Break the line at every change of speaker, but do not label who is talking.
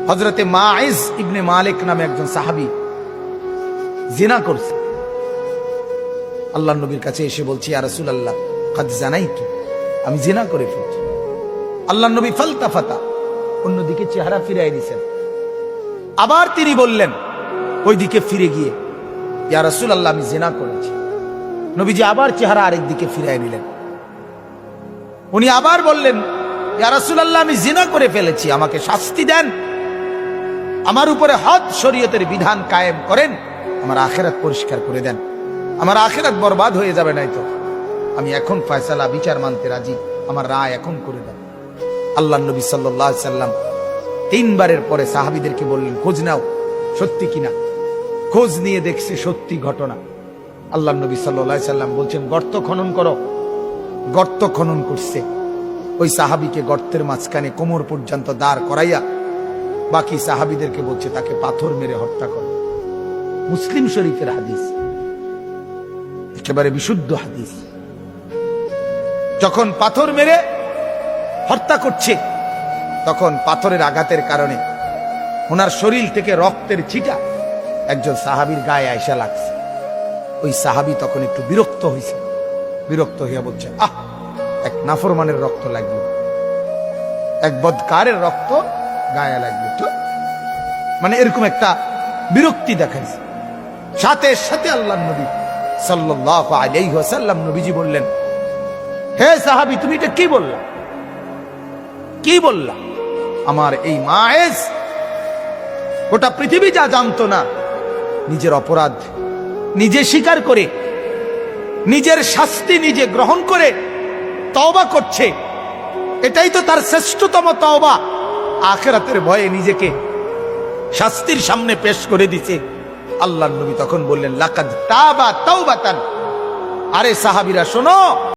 হযরতে মাইজ ইবনে মালিক নামে একজন সাহাবী জিনা করছে। আল্লাহর নবীর কাছে এসে বলছি, ইয়া রাসূলুল্লাহ কাদ জানাইতু, আমি জিনা করে ফেলেছি। আল্লাহর নবী ফালতাফাতা, অন্যদিকে চেহারা ফিরিয়ে নিছেন। আবার তিনি বললেন ওইদিকে ফিরে গিয়ে, ইয়া রাসূলুল্লাহ আমি জিনা করেছি। নবীজি আবার চেহারা আরেক দিকে ফিরিয়ে নিলেন। উনি আবার বললেন, ইয়া রাসূলুল্লাহ আমি জিনা করে ফেলেছি, আমাকে শাস্তি দেন, আমার উপরে হদ শরীয়তের বিধান কায়েম করেন, আমার আখিরাত পরিষ্কার করে দেন, আমার আখিরাত বরবাদ হয়ে যাবে নাই তো। আমি এখন ফয়সালা বিচার মানতে রাজি, আমার রায় এখন করে দেন। আল্লাহর নবী সাল্লাল্লাহু আলাইহি সাল্লাম তিনবারের পরে সাহাবীদেরকে বললেন, খোঁজ নাও সত্যি কিনা। খোঁজ নিয়ে দেখছে সত্যি ঘটনা। আল্লাহর নবী সাল্লাল্লাহু আলাইহি সাল্লাম বলছেন, গর্ত খনন করো। গর্ত খনন করছে। ওই সাহাবীকে গর্তের মাঝখানে কোমর পর্যন্ত দাঁড় করাইয়া বাকি সাহাবীদেরকে বলছে তাকে পাথর মেরে হত্যা করো। মুসলিম শরীফের হাদিস, একেবারে বিশুদ্ধ হাদিস। যখন পাথর মেরে হত্যা করছে, তখন পাথরের আঘাতের কারণে ওনার শরীর থেকে রক্তের ছিটা একজন সাহাবীর গায়ে আয়সা লাগছে। ওই সাহাবী তখন একটু বিরক্ত হয়েছে। বিরক্ত হইয়া বলছে, এক নাফরমানের রক্ত লাগলো, এক বদকারের রক্ত গায়ে লাগলো, তো মানে এরকম একটা বিরক্তি দেখাইছে। সাথে সাথে আল্লাহর নবী সাল্লাল্লাহু আলাইহি ওয়াসাল্লাম নবীজি বললেন, হে সাহাবী তুমি এটা কি বললা? কি বললা? আমার এই মায়েজ গোটা পৃথিবী যা জানতো না, নিজের অপরাধ নিজে স্বীকার করে, নিজের শাস্তি নিজে গ্রহণ করে তওবা করছে। এটাই তো তার শ্রেষ্ঠতম তওবা। আখিরাতের ভয়ে নিজেকে শাস্তির সামনে পেশ করে দিছে। আল্লাহর নবী তখন বললেন, লাকাদ তাবা তাওবাতান। আরে সাহাবীরা শোনো,